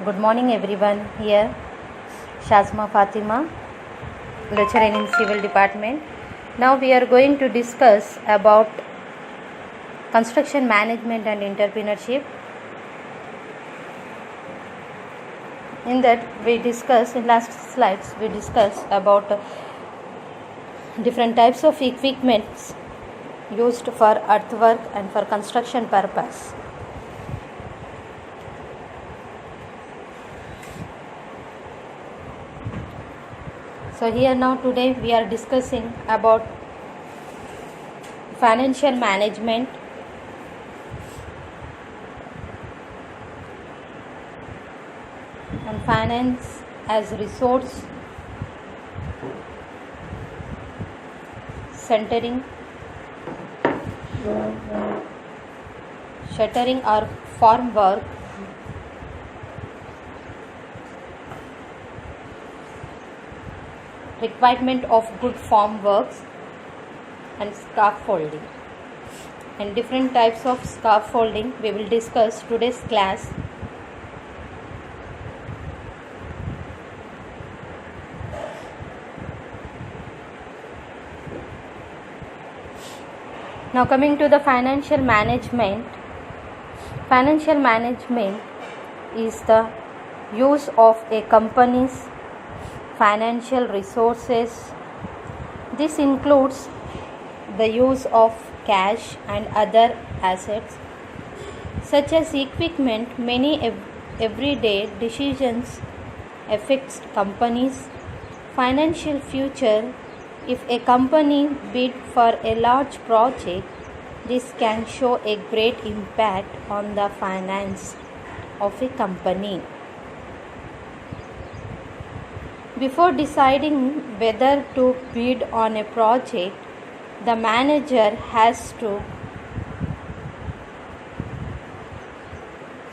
Good morning everyone. Here Shazma Fatima, lecturer in Civil Department. Now we are going to discuss about construction management and entrepreneurship. In that we discuss in last slides we discuss about different types of equipments used for earthwork and for construction purpose. So here now today we are discussing about financial management and finance as resource centering, shuttering or form work, requirement of good form works and scaffolding, and different types of scaffolding we will discuss today's class. Now coming to the financial management. Financial management is the use of a company's financial resources. This includes the use of cash and other assets such as equipment. Many everyday decisions affects companies' financial future. If a company bid for a large project, this can show a great impact on the finance of a company. Before deciding whether to bid on a project, the manager has to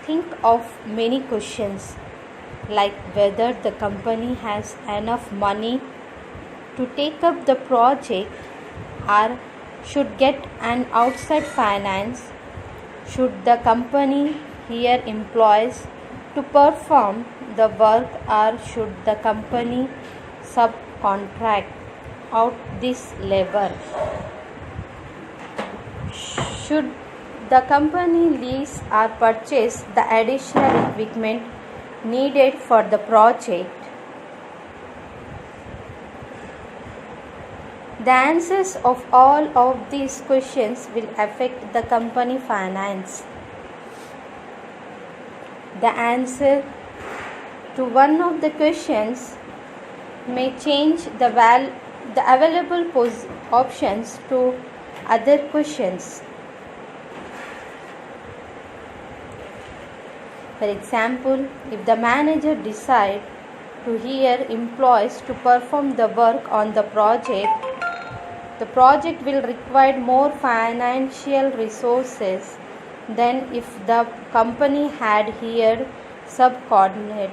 think of many questions, like whether the company has enough money to take up the project or should get an outside finance. Should the company hire employees to perform the work or should the company subcontract out this labor? Should the company lease or purchase the additional equipment needed for the project? The answers of all of these questions will affect the company finance. The answer to one of the questions may change the available options to other questions. For example, if the manager decides to hire employees to perform the work on the project will require more financial resources than if the company had hired subordinate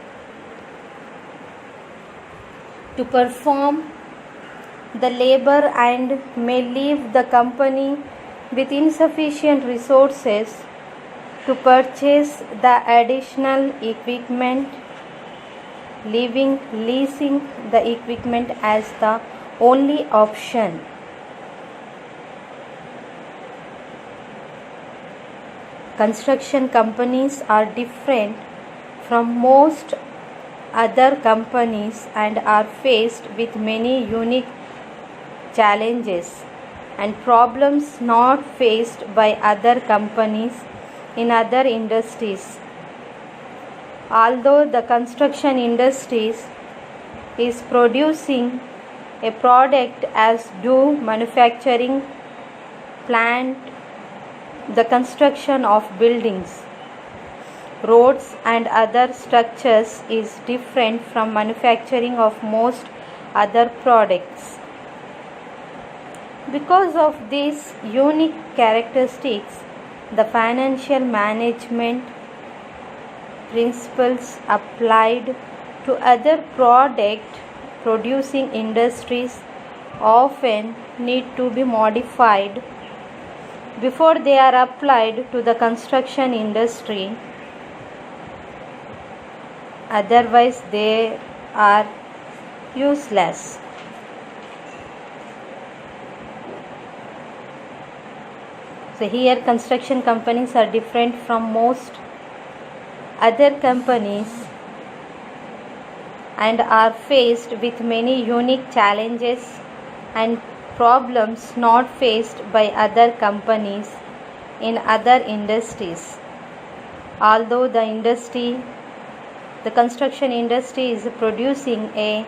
to perform the labor and may leave the company with insufficient resources to purchase the additional equipment, leaving leasing the equipment as the only option. Construction companies are different from most other companies and are faced with many unique challenges and problems not faced by other companies in other industries. Although the construction industry is producing a product as do manufacturing, plant, the construction of buildings, roads and other structures is different from manufacturing of most other products. Because of these unique characteristics, the financial management principles applied to other product producing industries often need to be modified before they are applied to the construction industry. otherwise they are useless. So here construction companies are different from most other companies and are faced with many unique challenges and problems not faced by other companies in other industries. Although the construction industry is producing a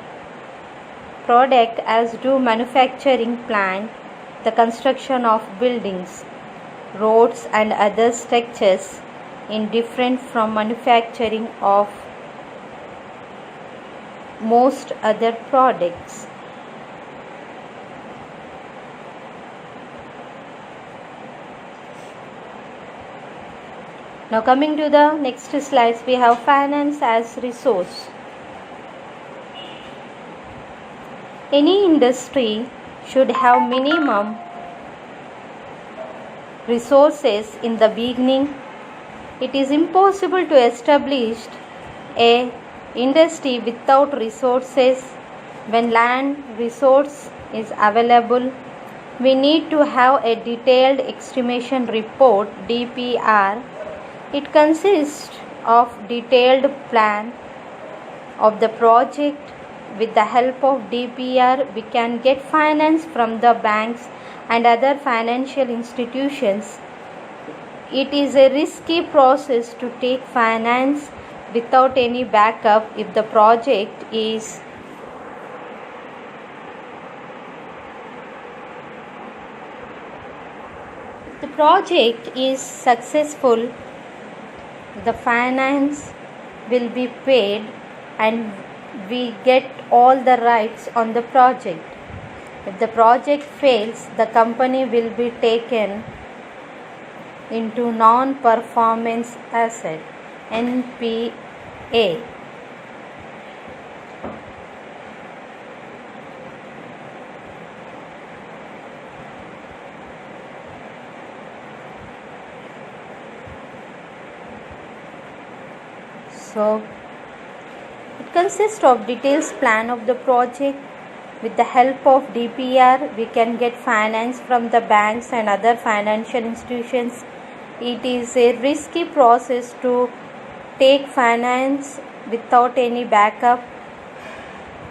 product as do manufacturing plant, the construction of buildings, roads and other structures in different from manufacturing of most other products. Now coming to the next slides, we have finance as resource. Any industry should have minimum resources in the beginning. It is impossible to establish a industry without resources. When land resource is available, we need to have a detailed estimation report DPR. It consists of detailed plan of the project. With the help of DPR, we can get finance from the banks and other financial institutions. It is a risky process to take finance without any backup if the project is successful. The finance will be paid and we get all the rights on the project. If the project fails, the company will be taken into non-performance asset NPA. So it consists of details plan of the project. With the help of DPR, we can get finance from the banks and other financial institutions. It is a risky process to take finance without any backup.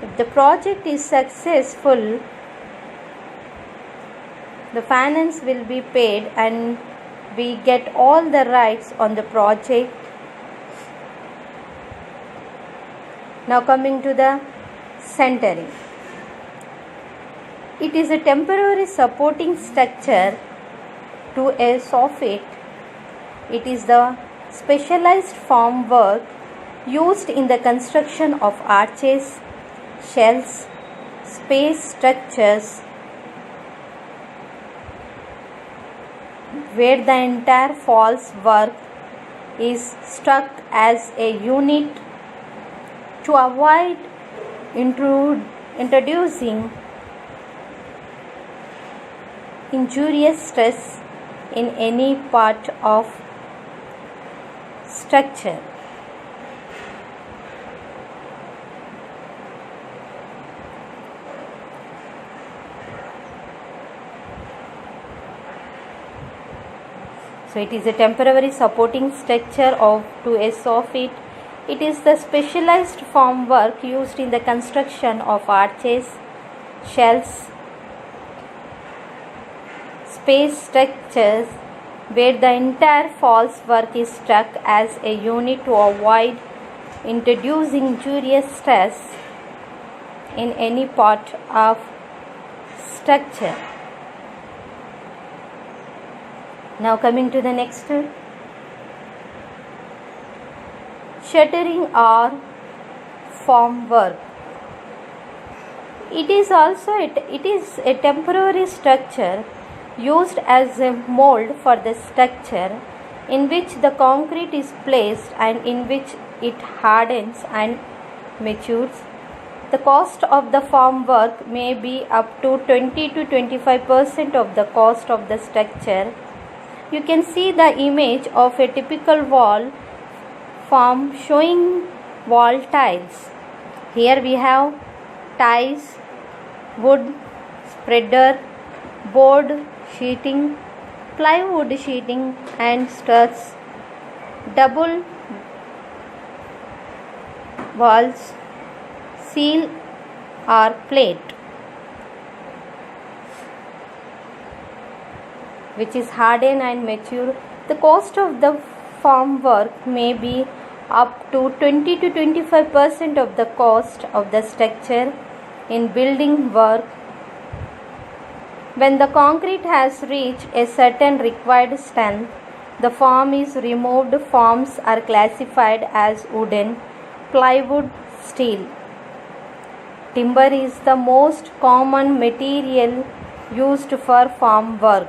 If the project is successful, the finance will be paid and we get all the rights on the project. Now coming to the centering. It is a temporary supporting structure to a soffit. It is the specialized formwork used in the construction of arches, shells, space structures, where the entire false work is struck as a unit to avoid introducing injurious stress in any part of structure. So it is a temporary supporting structure to a soffit. It is the specialized formwork used in the construction of arches, shells, space structures, where the entire false work is struck as a unit to avoid introducing injurious stress in any part of structure. Now coming to the next, shuttering or formwork. It is a temporary structure used as a mold for the structure in which the concrete is placed and in which it hardens and matures. The cost of the formwork may be up to 20 to 25% of the cost of the structure. You can see the image of a typical wall form showing wall tiles. Here we have ties, wood, spreader, board sheeting, plywood sheeting and studs, double walls, seal or plate, which is hardened and mature. The cost of the farm work may be up to 20 to 25% of the cost of the structure in building work. When the concrete has reached a certain required strength, the form is removed. Forms are classified as wooden, plywood, steel. Timber is the most common material used for farm work.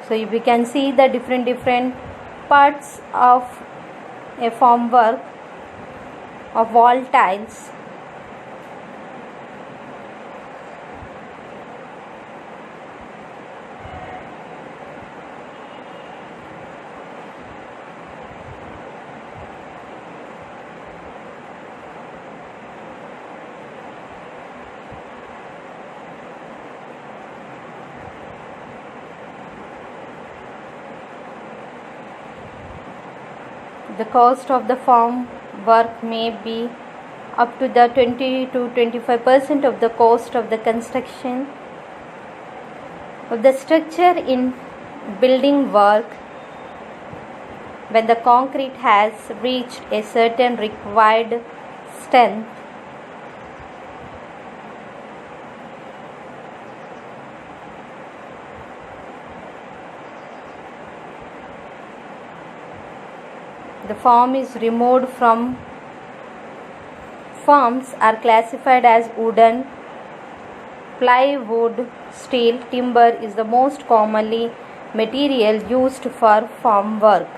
So we can see the different parts of a farm work of wall tiles. The cost of the farm work may be up to the 20 to 25% of the cost of the construction of the structure in building work. When the concrete has reached a certain required strength, the form is removed. From forms are classified as wooden, plywood, steel. Timber is the most commonly material used for farm work.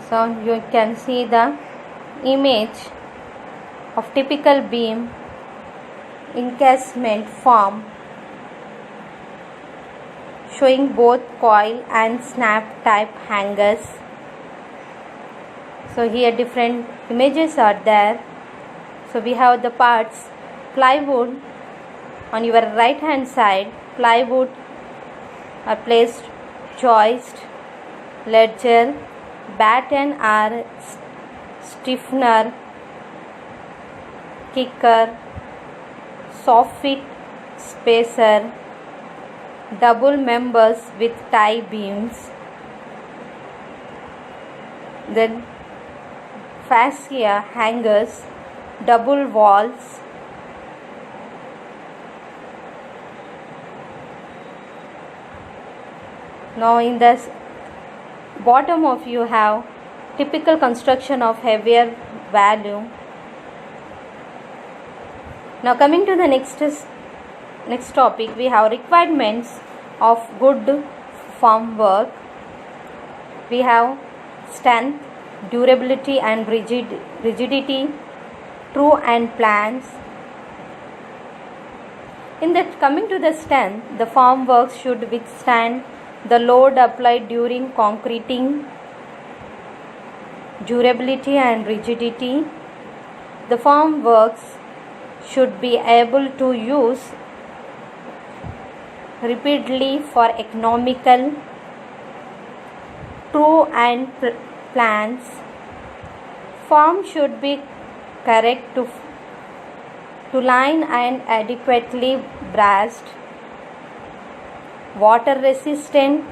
So you can see the image of typical beam encasement form showing both coil and snap type hangers. So here different images are there. So we have the parts: plywood on your right hand side. Plywood are placed joist, ledger, batten or stiffener, kicker, soffit, spacer, double members with tie beams, then fascia hangers, double walls, now in the bottom of you have typical construction of heavier volume. Now coming to the next topic, we have requirements of good farm work. We have strength, durability and rigidity, true and plans. In that, coming to the strength, the farm works should withstand the load applied during concreting. Durability and rigidity, the farm works should be able to use repeatedly for economical. True and plans, form should be correct to line and adequately braced. Water resistant,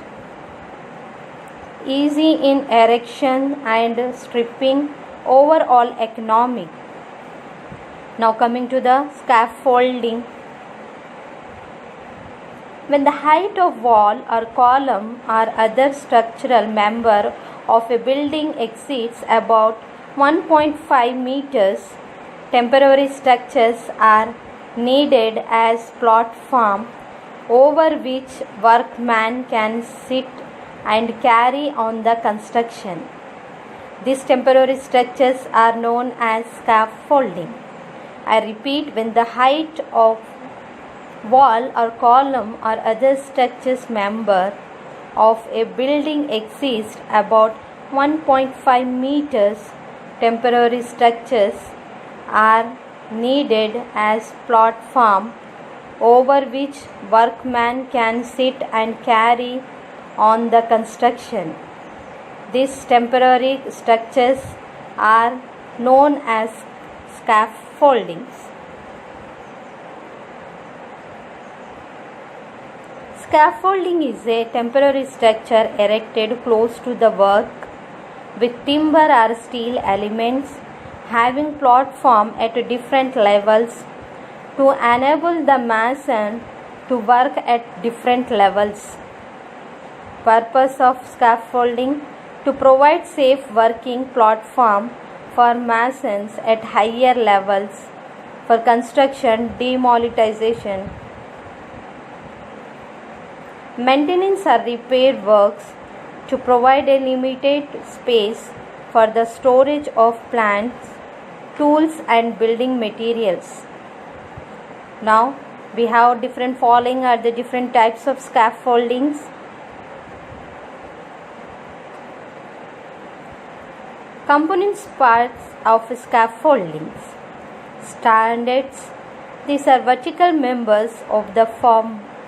easy in erection and stripping, overall economic. Now coming to the scaffolding. When the height of wall or column or other structural member of a building exceeds about 1.5 meters, temporary structures are needed as platform over which workmen can sit and carry on the construction. These temporary structures are known as scaffolding. I repeat, when the height of wall or column or other structures member of a building exceeds about 1.5 meters, temporary structures are needed as platform over which workmen can sit and carry on the construction. These temporary structures are known as scaffoldings. Scaffolding is a temporary structure erected close to the work with timber or steel elements having platform at different levels to enable the mason to work at different levels. Purpose of scaffolding: to provide safe working platform for masons at higher levels for construction demolition, maintenance or repair works, to provide a limited space for the storage of plants, tools and building materials. Now we have different following are the different types of scaffoldings. Components, parts of scaffoldings. Standards: these are vertical members of the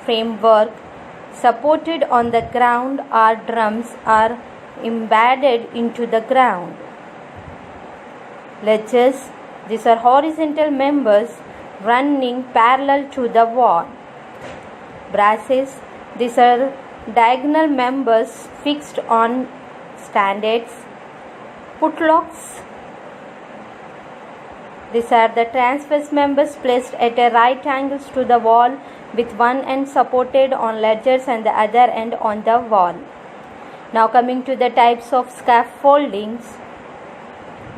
framework supported on the ground or drums are embedded into the ground. Ledges: these are horizontal members running parallel to the wall. Brasses: these are diagonal members fixed on standards. Putlocks: these are the transverse members placed at a right angles to the wall with one end supported on ledges and the other end on the wall. Now coming to the types of scaffoldings.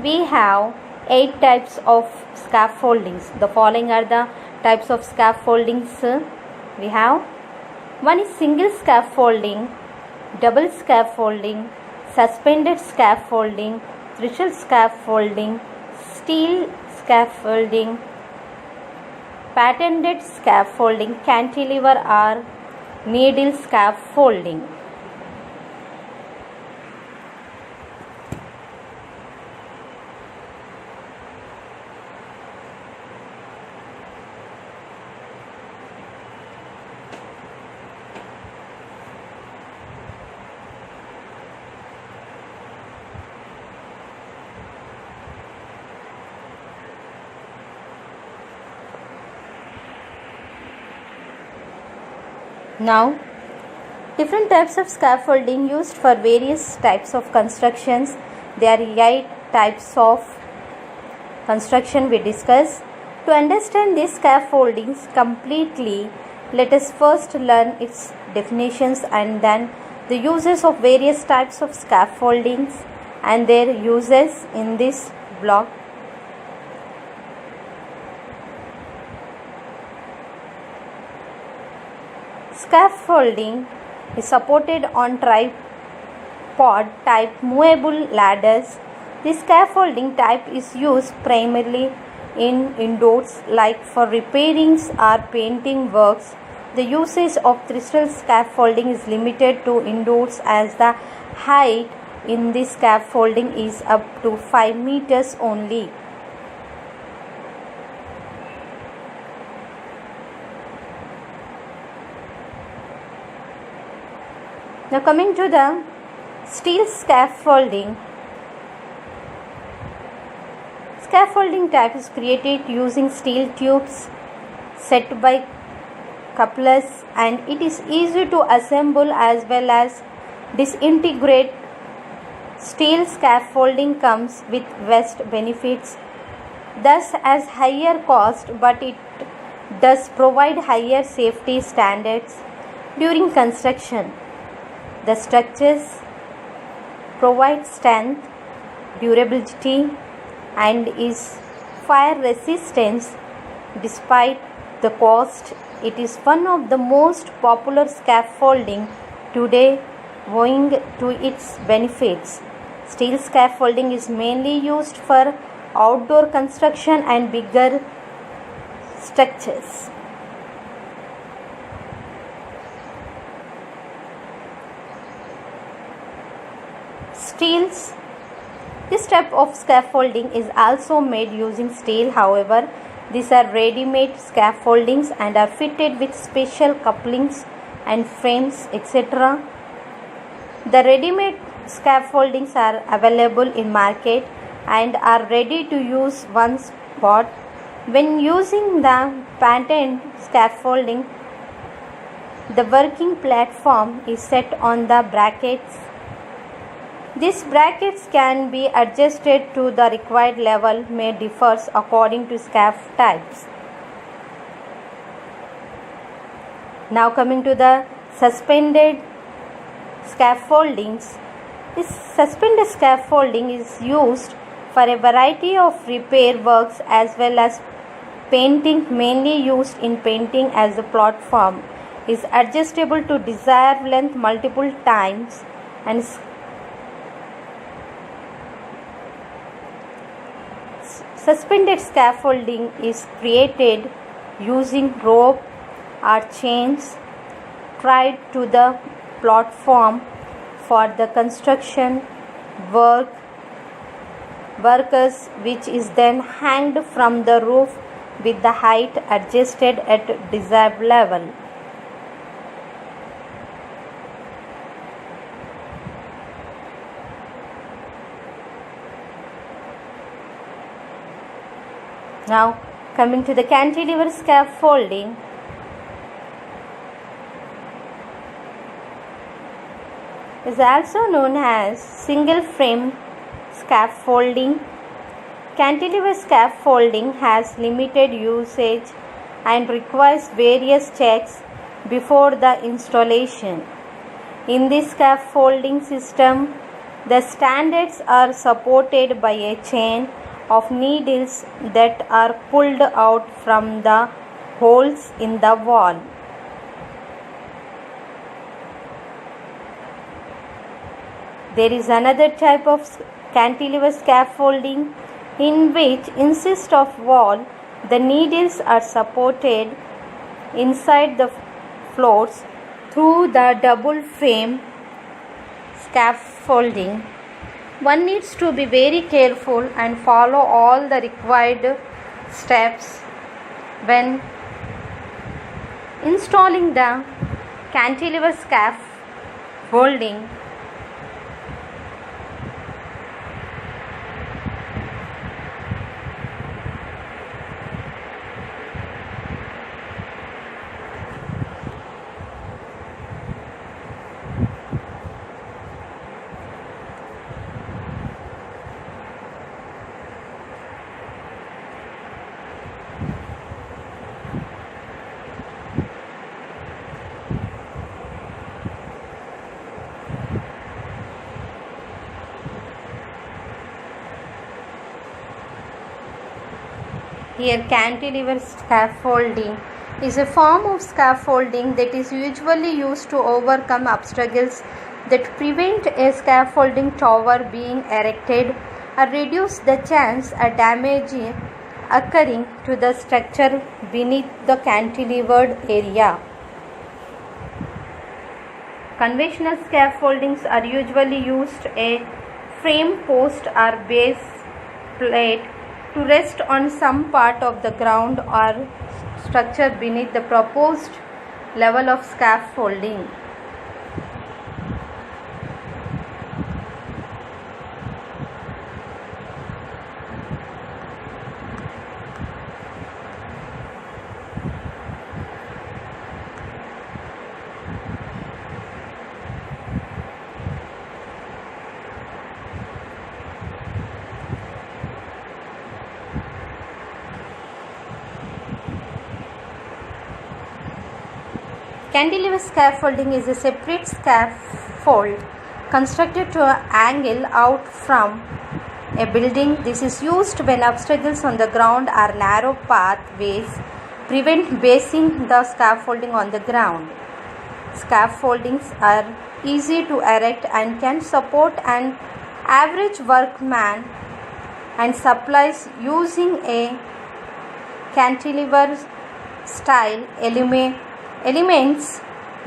We have 8 types of scaffoldings. The following are the types of scaffoldings. We have: one is single scaffolding, double scaffolding, suspended scaffolding, thistle scaffolding, steel scaffolding, patented scaffolding, cantilever or needle scaffolding. Now, different types of scaffolding used for various types of constructions. There are 8 types of construction we discuss. To understand these scaffoldings completely, let us first learn its definitions and then the uses of various types of scaffoldings and their uses in this block. Scaffolding is supported on tripod type movable ladders. This scaffolding type is used primarily in indoors like for repairing or painting works. The usage of thistle scaffolding is limited to indoors as the height in this scaffolding is up to 5 meters only. Now coming to the steel scaffolding. Scaffolding type is created using steel tubes set by couplers and it is easy to assemble as well as disintegrate. Steel scaffolding comes with vast benefits. thus has higher cost, but it does provide higher safety standards during construction. The structures provide strength, durability, and is fire resistance despite the cost. It is one of the most popular scaffolding today owing to its benefits. Steel scaffolding is mainly used for outdoor construction and bigger structures. Steels. This type of scaffolding is also made using steel. However, these are ready-made scaffoldings and are fitted with special couplings and frames, etc. The ready-made scaffoldings are available in market and are ready to use once bought. When using the patent scaffolding, the working platform is set on the brackets. These brackets can be adjusted to the required level, may differs according to scaff types. Now coming to the suspended scaffoldings. This suspended scaffolding is used for a variety of repair works as well as painting, mainly used in painting, as the platform is adjustable to desired length multiple times and suspended scaffolding is created using rope or chains tied to the platform for the construction workers, which is then hanged from the roof with the height adjusted at desired level. Now coming to the cantilever scaffolding. Is also known as single frame scaffolding. Cantilever scaffolding has limited usage and requires various checks before the installation. In this scaffolding system, the standards are supported by a chain of needles that are pulled out from the holes in the wall. There is another type of cantilever scaffolding in which instead of wall, the needles are supported inside the floors through the double frame scaffolding. One needs to be very careful and follow all the required steps when installing the cantilever scaffolding. Here, cantilever scaffolding is a form of scaffolding that is usually used to overcome obstacles that prevent a scaffolding tower being erected or reduce the chance of damage occurring to the structure beneath the cantilevered area. Conventional scaffoldings are usually used a frame post or base plate to rest on some part of the ground or structure beneath the proposed level of scaffolding. Cantilever scaffolding is a separate scaffold constructed to angle out from a building. This is used when obstacles on the ground or narrow pathways prevent basing the scaffolding on the ground. Scaffoldings are easy to erect and can support an average workman and supplies using a cantilever style elements.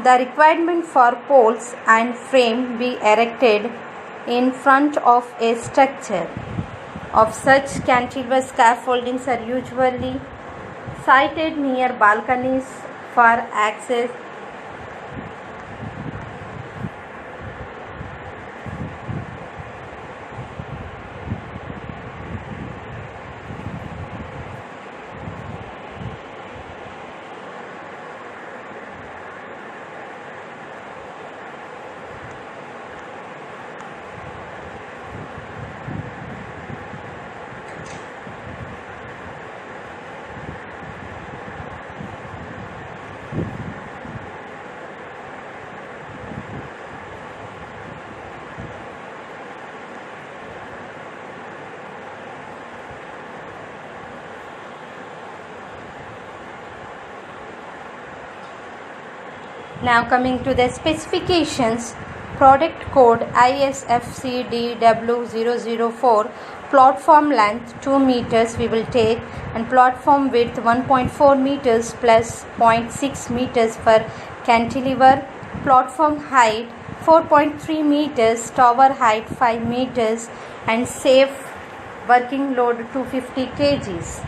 The requirement for poles and frame be erected in front of a structure. Of such cantilever scaffoldings are usually sited near balconies for access. Now coming to the specifications, product code ISFC DW004, platform length 2 meters we will take, and platform width 1.4 meters plus 0.6 meters for cantilever, platform height 4.3 meters, tower height 5 meters, and safe working load 250 kgs.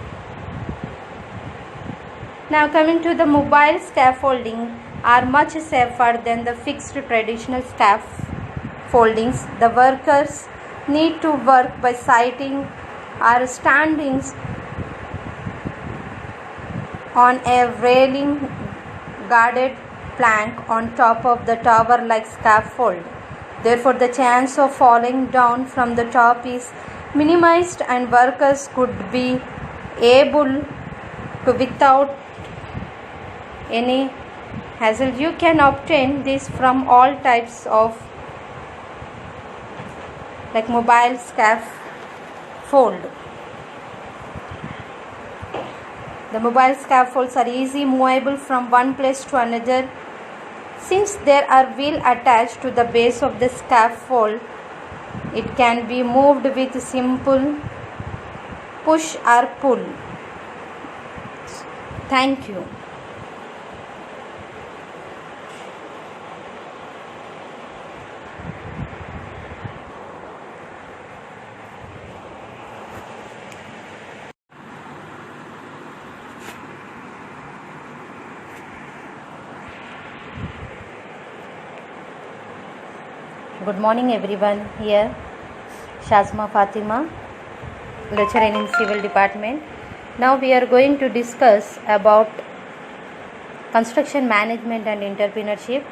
Now coming to the mobile scaffolding are much safer than the fixed traditional scaffoldings. The workers need to work by sitting or standing on a railing guarded plank on top of the tower like scaffold. Therefore, the chance of falling down from the top is minimized and workers could be able to without any hassle. You can obtain this from all types of like mobile scaffold. The mobile scaffolds are easy movable from one place to another. Since there are wheels attached to the base of the scaffold, it can be moved with simple push or pull. Thank you. Good morning everyone. Here Shazma Fatima, lecturer in civil department. Now we are going to discuss about construction management and entrepreneurship.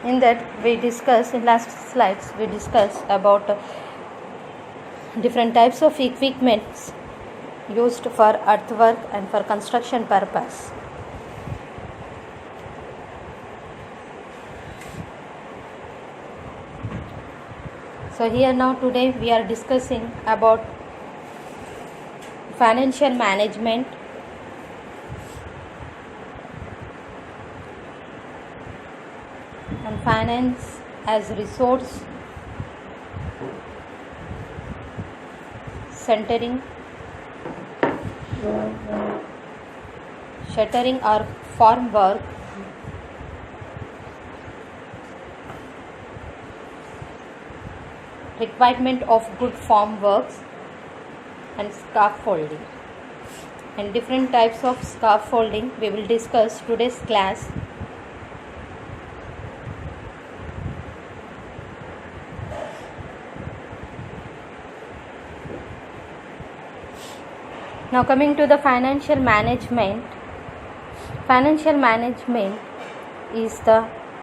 In that we discuss in last slides we discuss about different types of equipments used for earthwork and for construction purpose. So here now today we are discussing about financial management and finance as resource centering, shuttering or farm work, requirement of good form works, and scaffolding. And different types of scaffolding we will discuss today's class. Now coming to the financial management. Financial management is the